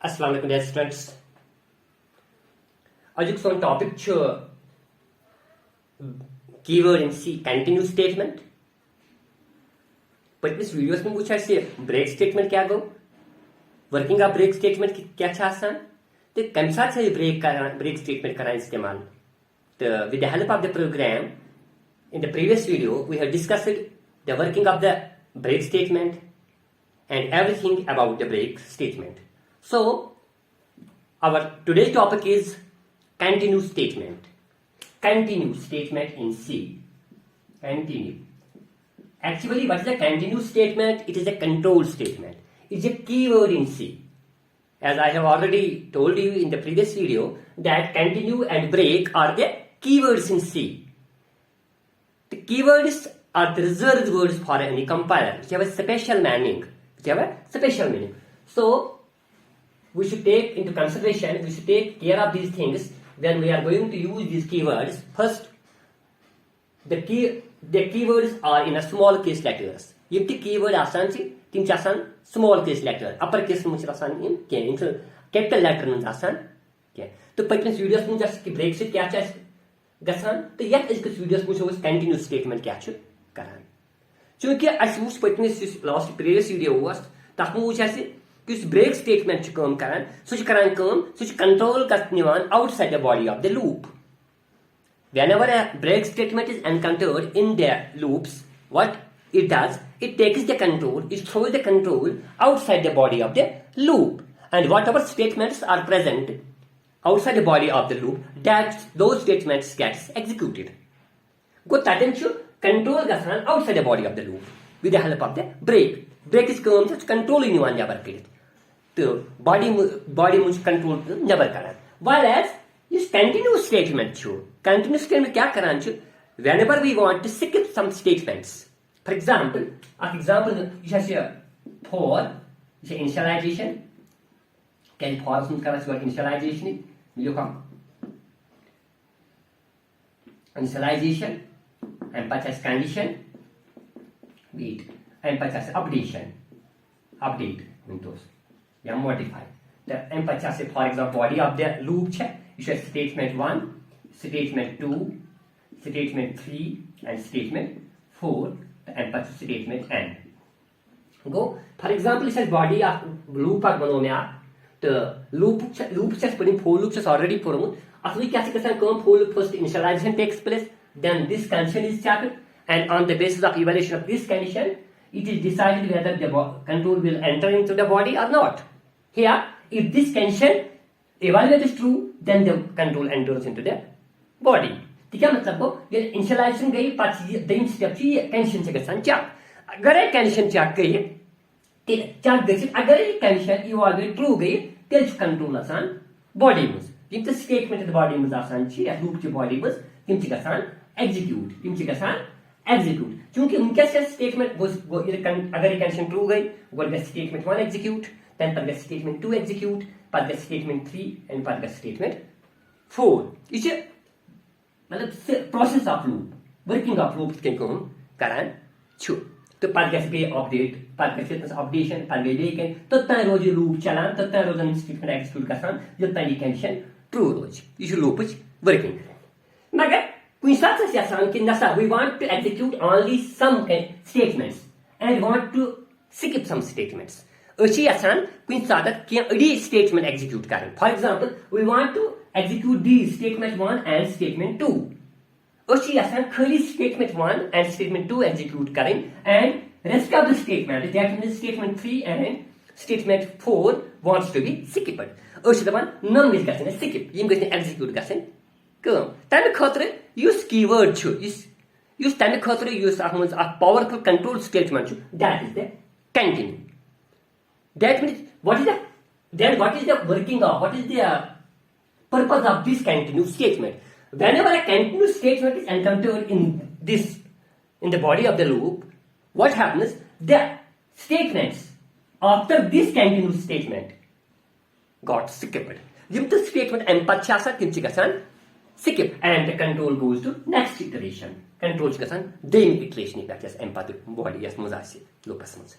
Assalamu alaikum dear students. Azuk son topic chu keyword in C continuous statement. पच्चीस videos में पूछा से break statement क्या गो working of break statement क्या आसान तो कम साथ से ब्रेक स्टेटमेंट करा इस्तेमाल तो with the help of the program in the previous video we have discussed the working of the break statement and everything about the break statement. So our today's topic is continue statement. Continue statement in C. Continue. Actually, what is a continuous statement? It is a control statement. It is a keyword in C. As I have already told you in the previous video that continue and break are the keywords in C. The keywords are the reserved words for any compiler which have a special meaning. So we should take into consideration, we should take care of these things when we are going to use these keywords. First, the keywords are in a small case letters. If the keyword asan chi, tim asan small case letter. Upper case much asan in capital letter nun asan. तो पच्चीस videos में just break से क्या चाहिए गसान तो यह अजकस videos में continuous statement क्या करान चूंकि अस पच्चीस लास्ट प्रीवियस वीडियो तथ में ब्रेक स्टेटमेंट करान सह control outside the body of the loop. Whenever a break statement is encountered in the loops, what it does, it takes the control, it throws the control outside the body of the loop, and whatever statements are present outside the body of the loop, those statements gets executed. Go taten chu control gasan outside the body of the loop with the help of the break. Break is control in one never kid. The body much control never karan. Whereas this continuous statement chu. Continuous statement kya karan chu? Whenever we want to skip some statements. For example, you have here for initialization. Can for some kind of initialization? You come initialization and purchase condition wait and purchase update windows yeah modify the and purchase for example body of the loop check you should statement 1 statement 2 statement 3 and statement 4 and purchase statement n go for example it says body of loop of monomia the loop just putting for loop just already for after for loop first initialization takes place, then this condition is checked, and on the basis of evaluation of this condition, it is decided whether the control will enter into the body or not. Here, if this condition evaluate is true, then the control enters into the body. ठीक है मतलब ये initialization गई पाँच दिन step चाहिए condition से गसान check अगर ये condition check गई check गई अगर ये condition evaluate true गई तेज control आसान body में जिम तो statement the body में आसान ची या loop की body में जिम ची गसान execute क्योंकि उनके से statement वो अगर ये condition true गई वो का statement 1 execute then पर का statement 2 execute पर का statement 3 and पर का statement 4 इसे मतलब process of loop working of loop के को हम करान छु तो पर का पे update पर का statement updation पर गई लेकिन तो तना रोज loop चलान तो तना रोज statement execute करसान जो तना condition true रोज इसे loop working मगर we want to execute only some statements and want to skip some statements. Statement execute. For example, we want to execute these statement 1 and statement 2. Statement 1 and statement 2 execute and rest of the statement, that means statement 3 and statement 4 wants to be skipped. Skip. Execute. Tame khatre use keyword chu use tame khatre use a powerful control statement chu that is the continue. That means what is the working of what is the purpose of this continuous statement? Whenever a continuous statement is encountered in the body of the loop, what happens? The statements after this continuous statement got skipped. If the statement empachasa kimchikasan skip and the control goes to next iteration. Control kasan then iteration ipakes empathy body as muzasi lupus.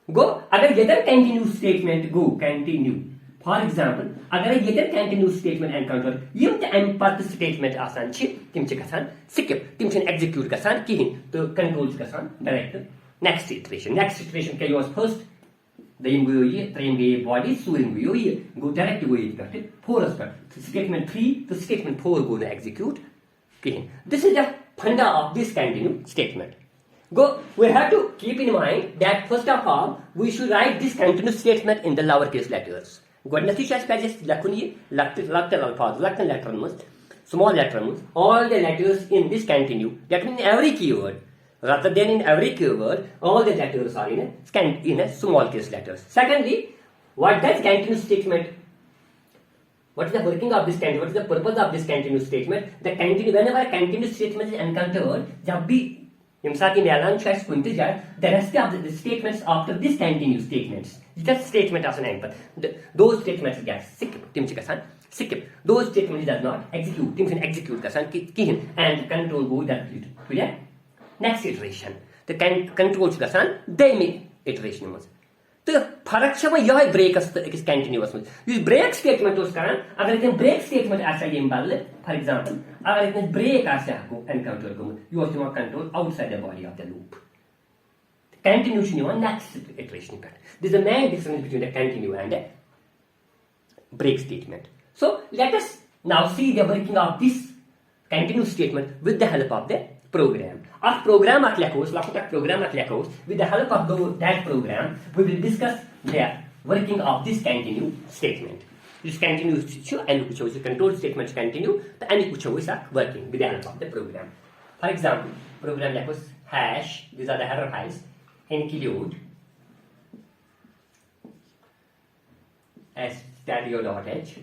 गो अगर यदन continue statement गो continue for example अगर यदन continue statement encounter यम ते अम पत स्टेटमेंट आसान छी तिम छ गसान स्किप तिम छ एग्जीक्यूट गसान किहिन तो कंट्रोल छ गसान डायरेक्ट नेक्स्ट इटरेशन क्या यूज फर्स्ट दयम गयो ये त्रेम गए बॉडी सूरिम गयो ये गो डायरेक्ट गो ये करते फोरस पर स्टेटमेंट 3 तो स्टेटमेंट 4 गो ना एग्जीक्यूट किहिन दिस इज द फंडा of this continue statement go we have to keep in mind that first of all we should write this continuous statement in the lowercase letters godnati shas pages lakhun ye lakta alfaz lakta letter must small letter must all the letters in this continue that means every keyword rather than in every keyword all the letters are in a small case letters secondly what does continuous statement what is the working of this continuous what is the purpose of this continuous statement the continue whenever a continuous statement is encountered jab bhi the rest of the statements after this continuous statements just statement as an input those statements get skip those statements does not execute tim execute kasan kihin and control go that to the next iteration the control kasan they iteration was तो फरक छ यह break अकिस continuous में yes break statement उस कारण अगर इतने break statement आसा यम बदले फॉर एग्जांपल अगर इतने ब्रेक आसा को एनकाउंटर को you was to control outside the body of the loop continue छ न्यू नेक्स्ट इटरेशन पे this is the main difference between the continue and the break statement so let us now see the working of this continue statement with the help of the program. Our program at Lekos, program at Lekos, with the help of that program, we will discuss the working of this continue statement. This continue and which is control statements continue, the and which is working with the help of the program. For example, program Lekos hash, these are the header files, include stereo.h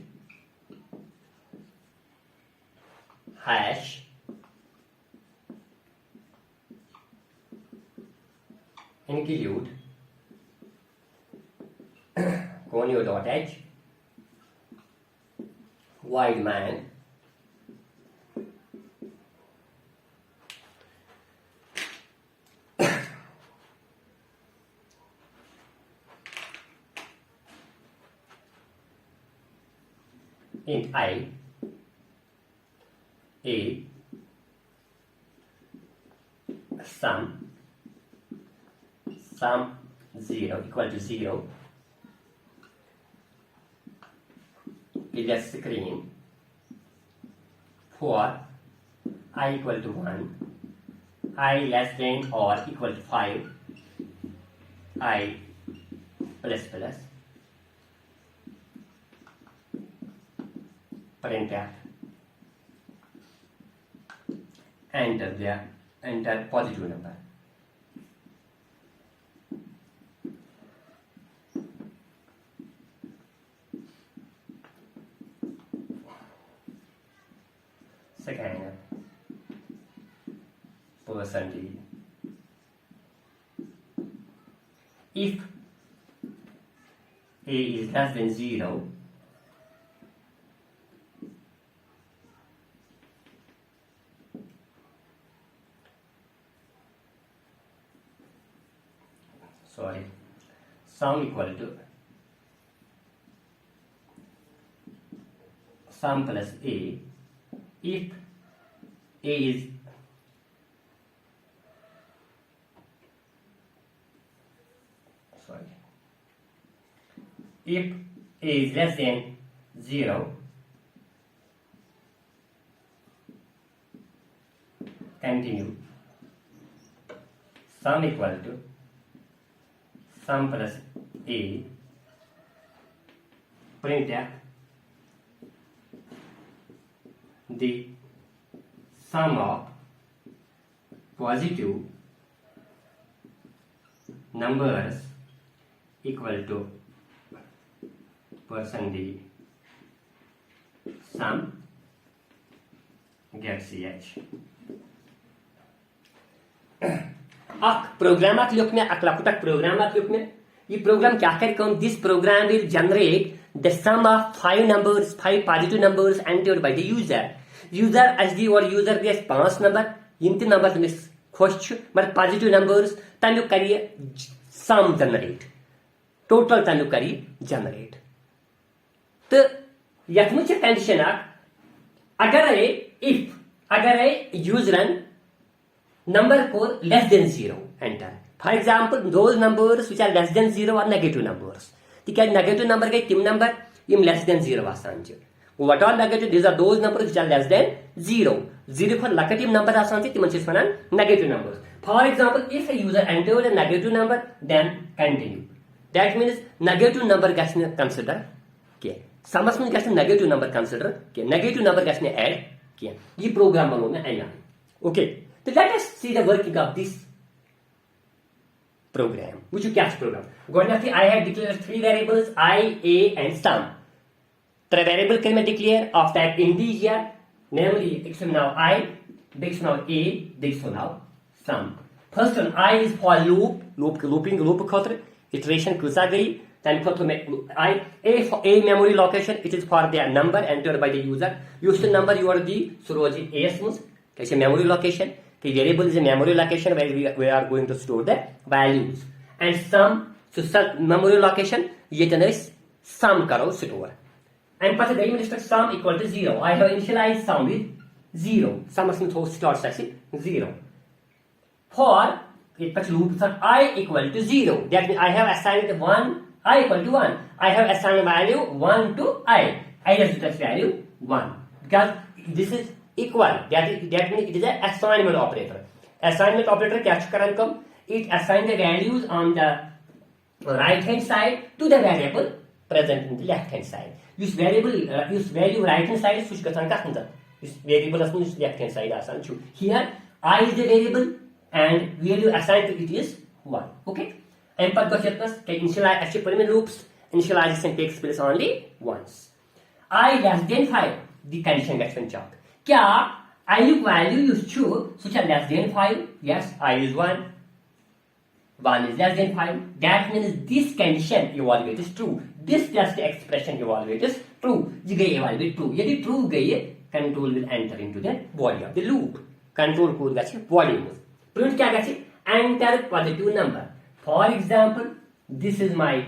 hash include conio.h wide man int I a sum 0 equal to 0 is a screen for I equal to 1 I less than or equal to 5 I plus printf enter positive number. Second percentage if a is less than 0 sum equal to sum plus a if a is if a is less than 0 continue sum equal to sum plus a printf the sum of positive numbers equal to percentage sum get ch program look में अकलाकुटक program look में ये program क्या करेगा this program will generate the sum of 5 numbers 5 positive numbers entered by the user असदी और user this 5 number in number तमिस खुश मगर पॉजिटिव नंबर्स तमिक कर सम जनरेट टोटल तमिक कर जनरेट तो यथ मज कंडीशन अगर यूजरन number core less than 0 enter. For example, those numbers which are less than 0 are negative numbers. The negative number gay tim number im less than 0 asan. What are negative? These are those numbers which are less than 0. 0 for negative number asan negative numbers. For example, if a user entered a negative number, then continue. That means negative number gets consider. Okay. Samas mein gets negative number consider. Okay. Negative number gets add. Okay. This program okay. So let us see the working of this program. Which you catch program. I have declared three variables I, A, and sum. The variable can be declared of type integer, namely this one now I, this one now A, this one now sum. First one I is for looping khatir iteration kusa gayi. Then I A for A memory location, it is for the number entered by the user. Use the number you are the suroji AS is a memory location. The variable is a memory location where we are going to store the values. And sum, so memory location, yet is sum karo store. And the instruction sum equal to 0. I have initialized sum with 0. Sum must start as 0. For loop I equal to 0. That means I have assigned 1, I equal to 1. I have assigned value 1 to I. I just touch value 1. Because this is equal. That means it is an assignment operator. Assignment operator catch karan it assigns the values on the right hand side to the variable present in the left hand side. Use value right hand side switch kasan kasanda. This variable is left hand side asan chu. Here I is the variable and value assigned to it is 1. Okay. And but initialize loops initialization takes place only once. I less than 5 the condition gets been checked. क्या I value is true, which are less than 5? Yes, I is 1. 1 is less than 5. That means this condition evaluate is true. This test expression evaluate is true. You get evaluate true. If true gaye, control will enter into the body of the loop. Control code gachi body में. Print क्या gachi? Enter positive number. For example, this is my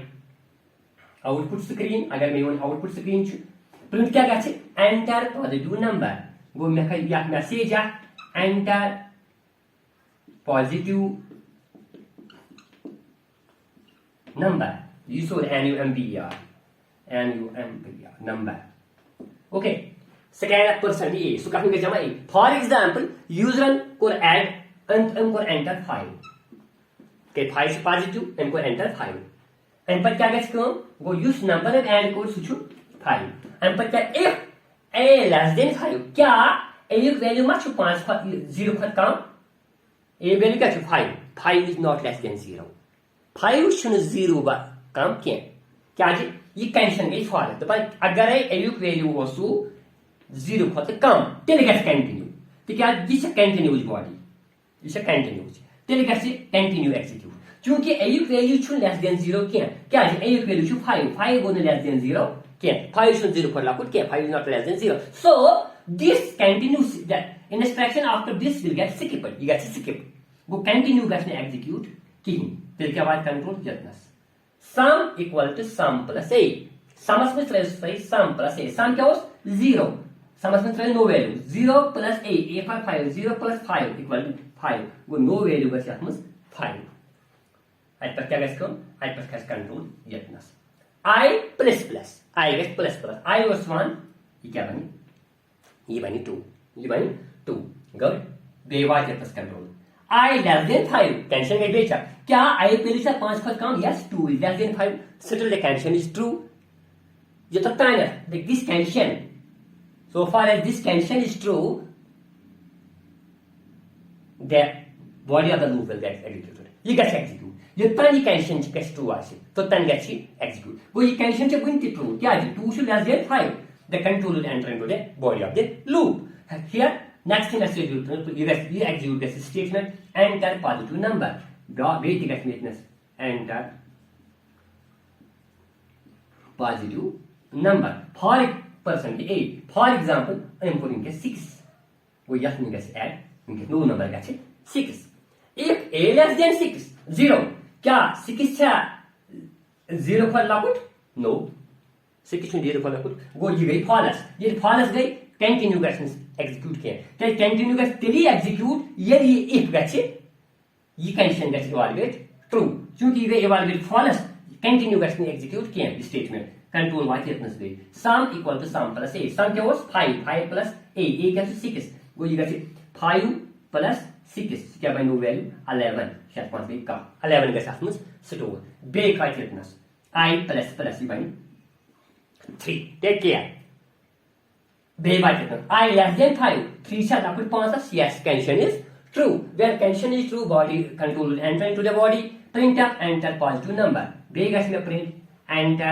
output screen. अगर मैं output screen चु, print क्या gachi? Enter positive number. वो message enter positive number. You saw NUMBR number. Okay. Second person A. So कहने का जमा A. For example, user को add को enter 5. Okay, 5 is positive and को enter 5. And पर क्या करें वो use number and को switch 5. And पर क्या if A less than 5 क्या A की वैल्यू मत 5 0 खत कम A वैल्यू क्या 5 5 is not less than 0 5 शुन 0 बा कम क्या जी ये कंडीशन गई फॉर तो पर अगर A की वैल्यू हो सु 0 खत कम तेरे कैसे कंटिन्यू तो क्या this continues body this continues तेरे कैसे कंटिन्यू एग्जीक्यूट क्योंकि A की वैल्यू छु लेस देन 0 क्या जी A की वैल्यू छु 5 गोने less than 0 5 should 0 for lakut 5 is not less than 0. So this continues that instruction after this will get skipped. You get skip. वो continue gas ने execute की फिर क्या बात control जतनस. Sum equal to sum plus a. Sum में transfer sum plus a. Sum क्या होस 0. Sum में transfer no value. 0 plus a for 5. 0 plus 5 equal to 5. वो no value गैस यातमस 5. आज पर क्या गैस को आज पर gas control जतनस. I plus plus. I get plus plus. I was 1. ये क्या बनी? ये बनी 2. ये बनी 2. Good. बेवा के plus control. I less than 5. Condition के बेचा. क्या I पहले से 5 खत कम? Yes, 2 is less than 5. Still the condition is true. ये तो तय है. This condition. So far as this condition is true, the body of the loop will get executed. ये कैसे execute? ये तनी कंडीशन कैसे ट्रू आसे तो तन गच्छी एग्जीक्यूट वो ये कंडीशन चे बुनती ट्रू क्या जी 2 should less than 5 the control will enter into the body of the loop here next thing as you execute this statement enter positive number wait the witness enter positive number for person A for example I am putting 6 वो यह नहीं कैसे add no number गच्छे 6 if A less than 6 0 क्या 6 छा 0 for लॉकुट no 6 0 for लॉकुट गो ये गई false ये false गई कंटिन्यू गस एग्जीक्यूट किया क्या कंटिन्यू गस तेली एग्जीक्यूट यदि इफ गछे ये कंडीशन गछ इवैल्यूएट ट्रू क्योंकि ये इवैल्यूएट फॉलस कंटिन्यू गछ एग्जीक्यूट किया स्टेटमेंट कंट्रोल वाइज इतनस गई sum equal to sum plus a sum क्या वाज 5 5 प्लस a क्या 6 गो ये गछ 5 प्लस 6 क्या बन नो वैल्यू 11 शायद 5 गई का 11 गछ आसमस स्टोर बे का इतनस I प्लस प्लस ये बन 3 take care be by I less than 5 3 shall not pass us yes condition is true where condition is true body control will enter into the body print up enter positive number big as me print enter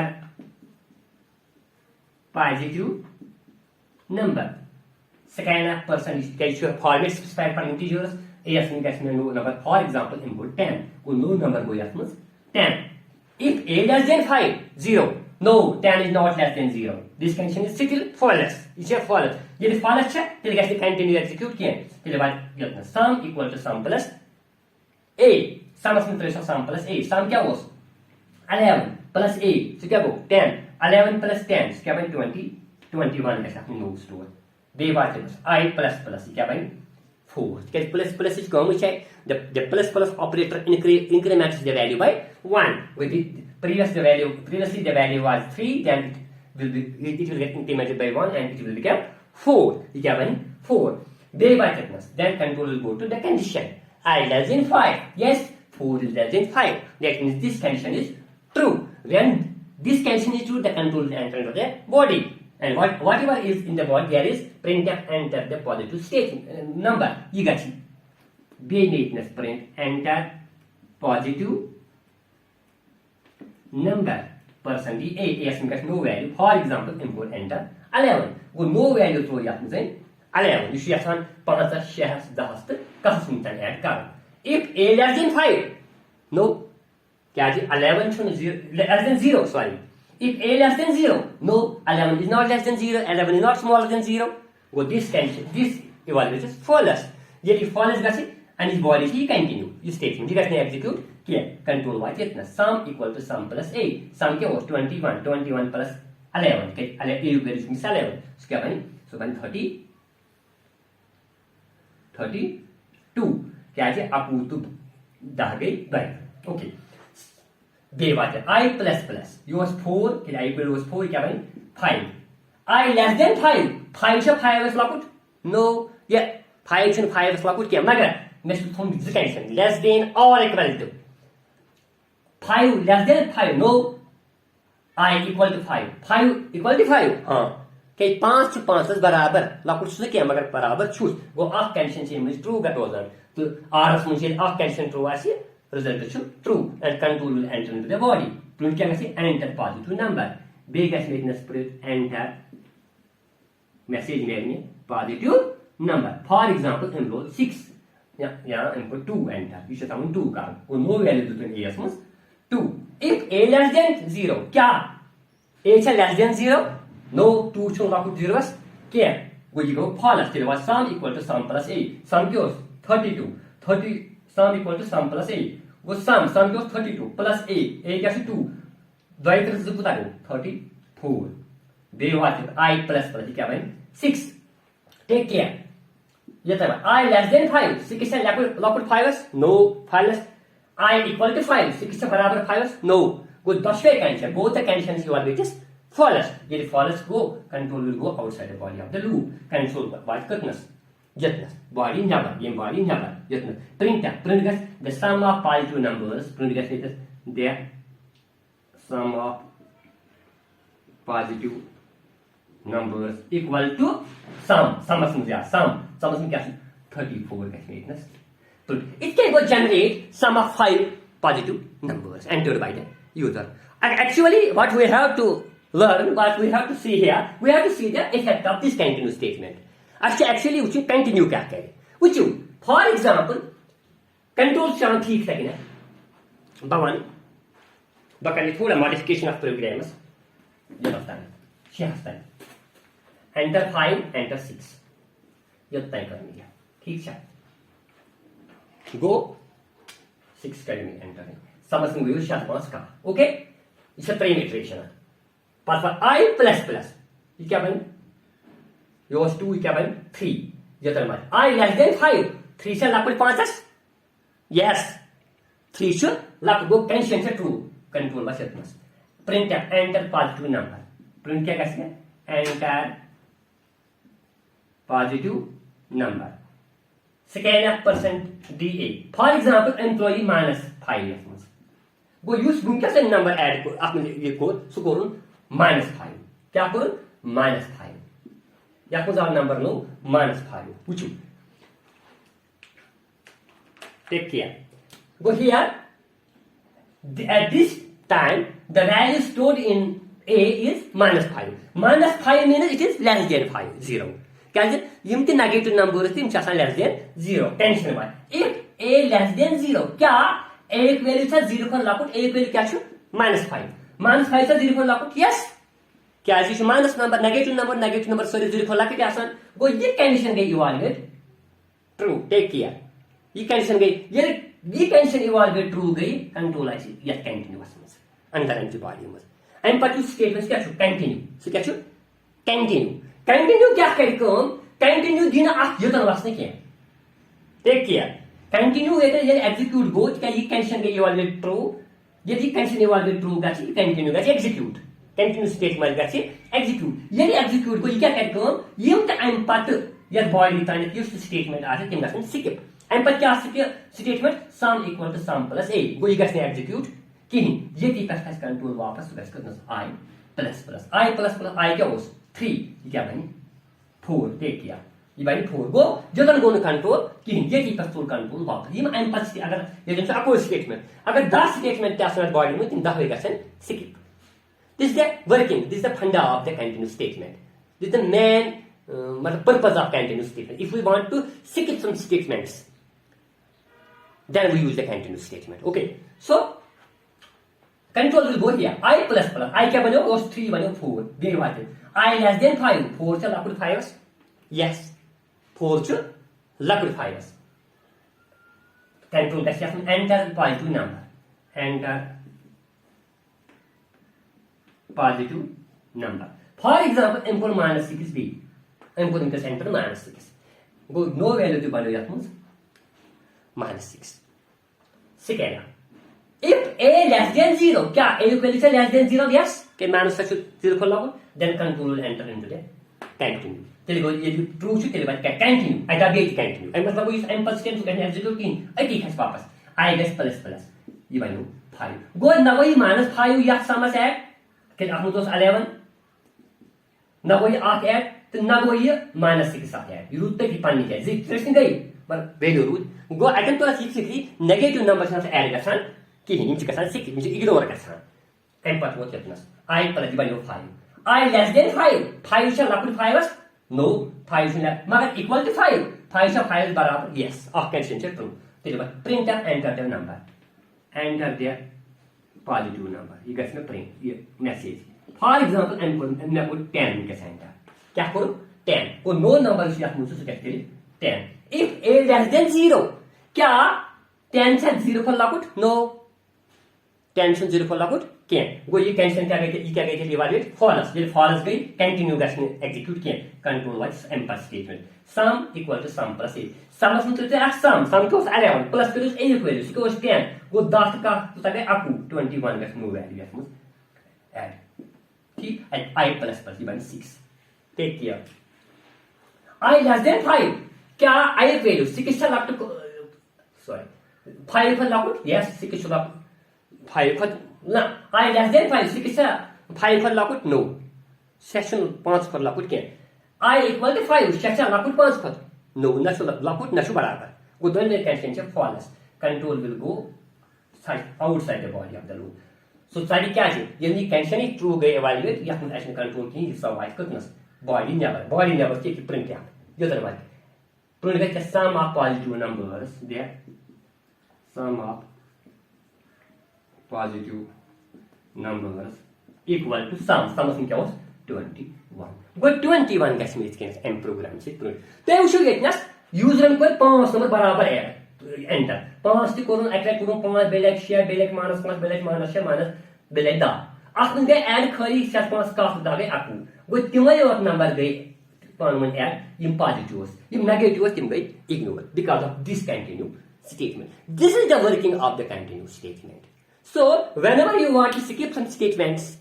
positive number second person is get your format specified for integers yes me guess me no number for example input 10 go no number go yes 10 if a less than 5 0 no 10 is not less than 0 this condition is still false is a false यदि false है तो कैसे continue execute किए फिर बाद ये sum equal to sum plus a sum में तो sum plus a sum क्या हो 11 plus a तो क्या हो 10 11 plus 10 क्या बन 20 21 कैसे अपने नो स्टोर बे बात है I plus plus क्या बन 4 क्या plus plus is कम है the plus plus operator increments the value by 1 with the previously the value was 3 then it will get incremented by 1 and it will become 4 क्या बनी 4 बे by thickness then control will go to the condition I less than 5 yes 4 is less than 5 that means this condition is true when this condition is true the control will enter into the body and whatever is in the body there is printf enter the positive state number ये गची बे neatness print enter positive number percentage a yes because no value for example input enter 11 वो no value throw यात में 11 you should have 5 6 10 कहस मिनटन add कर if a less than 5 no क्या जी 11 should 0 less than 0 sorry if a less than 0 no 11 is not less than 0 11 is not smaller than 0 वो this condition this evaluation is false यदि false गसी and his body he continue this statement you guys ने execute किया control wise इतना sum equal to sum plus a sum क्या हो 21 plus 11 के 11 very miss 11 सो क्या बनी सो बनी 32 क्या है अपू तो दा गई बाय ओके बे बात है I प्लस प्लस योर 4 कि I प्लस 4 क्या बनी 5 I लेस देन 5 5 से 5 वाला लॉकुट नो ये 5 से 5 वाला लॉकुट क्या मगर मैं थोम दिस कंडीशन लेस देन और equal to 5 less than 5 no I equal to 5 5 equal to 5 हाँ के 5 से 5 बराबर लाकुट से क्या मगर बराबर छूट वो आख कंडीशन से मुझे ट्रू का रोजन तो आरस मुझे आख कंडीशन ट्रू आसी रिजल्ट छू true and control will enter into the body print क्या कैसे एंटर पॉजिटिव नंबर बे कैसे मेकनेस प्रिंट एंटर मैसेज में पॉजिटिव नंबर फॉर एग्जांपल इनरोल 6 या input 2 enter you should sound 2 का वो नो वैल्यू तो A S 2 if a less than 0 क्या a से less than 0 no 2 छो लाकुट 0 बस क्या वो ये को false तेरे पास sum equal to sum plus a sum क्यों 32 30 sum equal to sum plus a वो sum क्यों 32 plus a क्या से 2 दो तरफ से पुता दो 34 बे वाट I plus plus क्या बन 6 टेक केयर ये तब I less than 5 6 से लाकुट 5 no false I equal to 5 6 से बराबर 5 no वो 10 पे condition both the conditions you are which is false यदि false go control will go outside the body of the loop control what goodness yetness body number ये body number yetness print gets the sum of positive numbers print gets it the sum of positive numbers equal to sum में क्या 34 का yetness it can go generate sum of 5 positive numbers entered by the user. And actually, what we have to learn, what we have to see here, we have to see the effect of this continue statement. Actually, which continue क्या करें? Which for example, control चरण ठीक है ना? भवन, बकरी थोड़ा modification of programs ये बताता है, क्या होता है? Enter 5, enter 6 ये तय करनी है, ठीक है? Go 6 करनी एंटर समझ में हुई शायद पास का ओके यह त्रेम इटरेशन पे आई प्लस प्लस यह क्या बन यह 2 क्या बन 3 योतन मे आई लेस देन 5 3 से लकुट 5 यस 3 लकुट गो कंडीशन से ट्रू कंट्रोल बस इतनस print enter positive number print क्या गए enter positive number scanf %DA for example एम्प्लॉई -5 गो यूस वुनकस नंबर ऐड को अत ये को सु कोरुन -5 क्या कोरुन -5 यह मज आव नंबर नो -5 वुचु टेक केयर गो here at this time the value stored in A is -5 -5 means it is less than 5 0 क्या यम ते नेगेटिव नंबर्स तिम छ आसान लेस देन 0 टेंशन मा इफ A लेस देन 0 क्या एक वैल्यू छ 0 पर लकुट एक वैल्यू क्या छ -5 -5 छ 0 पर लकुट यस क्या जी minus number negative number sorry 0 पर लकुट आसान गो ये कंडीशन गई इवैल्यूएट ट्रू टेक केयर ये कंडीशन गई ये कंडीशन इवैल्यूएट ट्रू गई कंट्रोल आसी या कंटीन्यूअस मस अंदर एंटीबॉडी मस एंड पटू स्टेटमेंट क्या छ कंटीन्यू सो क्या छ कंटीन्यू क्या कम कंटीन्यू दिन योतन वसने क्या टेक केयर कंटीन्यू ये एग्जीक्यूट गो क्या ये कंडीशन गई इवैल्यूएट ट्रू यदि कंडीशन इवैल्यूएट ट्रू गछि कंटीन्यू गछि एग्जीक्यूट कंटीन्यू स्टेटमेंट गछि एग्जीक्यूट यदि एग्जीक्यूट को ये क्या कम यम त अम पत या बॉडी तान युस स्टेटमेंट आसे तिम गछन स्किप अम पत क्या statement sum equal to sum plus A गो ये गछन एग्जीक्यूट किन यदि कस कंट्रोल वापस गछ करनस आई प्लस आई क्या होस 3 ये क्या बनी 4 टेक किया ये बनी 4 गो जतन गो कंट्रोल किन यदि कंट्रोल कंट्रोल वापस यम अम पत अगर ये जन अको स्टेटमेंट अगर 10 स्टेटमेंट त्या बॉडी में तिम 10 वे गछन skip This is the working. This is the funda of the continuous statement. This is the main purpose of continuous statement. If we want to skip some statements, then we use the continuous statement. Okay. So control will go here. I plus plus. I क्या बनो? Was 3 बनो 4. Very what? I less than 5. 4 से लकुट 5. Yes. 4 से लकुट 5. Control कैसे हम enter positive number. Enter positive number. For example, m को -6 b. m को इनका सेंटर -6. गो नो वैल्यू तो बनो यत मुझ -6. Second if a less than 0 क्या a equal to less than 0 yes के -6 0 को लगो then control will enter into the continue. तेरे को ये ट्रू छु तेरे बाद क्या कंटिन्यू आई दा गेट कंटिन्यू आई मतलब इस m पर स्कैन करने एग्जीक्यूट किन आई ठीक है वापस i गस प्लस ये बनो 5 गो ना वही -5 या समझ है कि आप तो 11 ना कोई 8 ऐड तो ना कोई -6 ऐड ये रूट तक पानी है जी ट्रेसिंग गई पर value root go I can तो 6 नेगेटिव नंबर से ऐड करसान कि हिम से करसान 6 मुझे इग्नोर करसान एंड पार्ट वो चेतनस आई पर दी बनो 5 आई लेस देन 5 से लकुट 5 नो 5 से मगर इक्वल टू 5 से 5 बराबर यस ऑफ कंडीशन से ट्रू तेरे बाद print enter the number enter the positive number ये गस में प्रिंट ये मैसेज फॉर एग्जांपल मैं को 10 के सेंटर क्या करो 10 को नो नंबर से आप मुझसे क्या करें 10 इफ a लेस देन 0 क्या 10 से 0 पर लकुट नो 10 से 0 पर लकुट क्या वो ये कैंसिल क्या गई क्या गई थी इवैल्यूएट फॉल्स ये फॉल्स गई कंटिन्यू गस में एग्जीक्यूट किया कंट्रोल वाइज एम पर statement sum equal to sum plus A sum मतलब है सम को 11 प्लस फिर उस a इक्वल टू उसको 10 वो 10 का तो तक आपको 21 गस नो वैल्यू है समझ ऐड ठीक एंड i प्लस प्लस ये बन 6 take care i less than 5 क्या i वैल्यू 6 से लकुट सॉरी 5 पर लकुट यस 6 से लकुट 5 पर ना i लेस देन 5 6 से 5 पर लकुट नो सेक्शन 5 पर लकुट क्या i इक्वल टू 5 सेक्शन लकुट 5 पर नो नशु लकुट नशु बराबर वो दोनों में कंडीशन से false control will go outside the body of the loop so सारी क्या है यदि कंडीशन ही ट्रू गई इवैल्यूएट या हम एक्शन कंट्रोल की सर्वाइव करनस बॉडी नेवर के प्रिंट क्या यो तरह बात प्रिंट का sum of positive numbers there sum of positive numbers equal to sum क्या हो 21 गो 21 का स्मिथ के एम प्रोग्राम से प्रिंट तो उशो गेटनस यूजर को 5 नंबर बराबर है एंटर 5 ती करून एक्सट्रैक्ट करून 5 बेलेक शेयर बेलेक -5 बेलेक -6 बेलेक 10 अत गई एड खाली 7 5 गई 21 गो तिमे योत नंबर गई पान वन एड यम पॉजिटिव्स यम नेगेटिव्स तिम गई ignore because of this continue statement. This is the working of the continue statement. So whenever you want to skip some statements,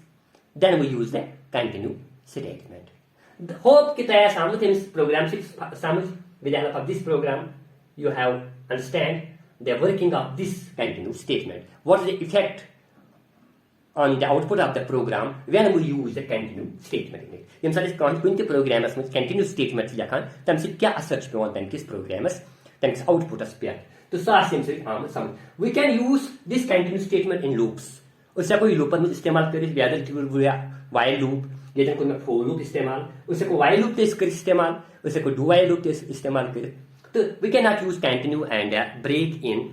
then we use the continue statement. Hope कि तया समझ इस program से समझ with the help of this program you have understand the working of this continue statement. What is the effect on the output of the program when we use the continue statement in it. यम साथ कुन ते programmes में continue statement लिखन तम से क्या असर छ पेवन तम किस प्रोग्रामस तम किस आउटपुटस पे तो सास यम से हम समझ we can use this continue statement in loops उससे कोई लूप में इस्तेमाल करी व्यादल की while loop या कोई में for loop इस्तेमाल उससे को while loop तेस कर इस्तेमाल उससे को do while loop तेस इस्तेमाल कर तो we cannot use continue and break in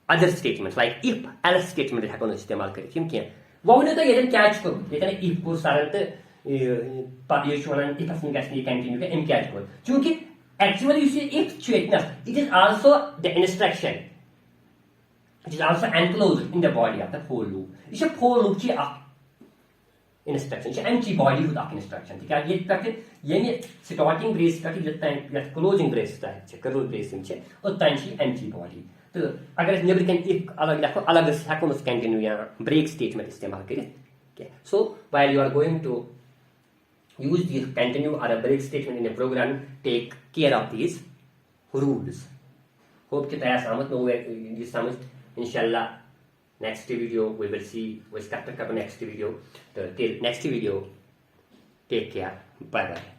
other statements like if else statement हकन इस्तेमाल करी यम क्या वो ने तो ये कैच को ये if को सारन तो ये शोनन if असनी गसनी continue के इन कैच को क्योंकि actually you see if statement it is also the instruction it is also enclosed in the body of the for loop is a for loop की instruction is empty body with of instruction ठीक है ये तक ये ने starting brace तक जब तक या closing brace तक है closing brace में और तक ही empty body तो अगर नेबर कैन if अलग लिखो अलग से हकन उस कंटिन्यू या ब्रेक स्टेटमेंट इस्तेमाल करें okay so while you are going to use this continue or a break statement in a program take care of these rules hope कि तया समझ में हुए ये समझ inshallah next video we will see we start up next video till next video take care bye bye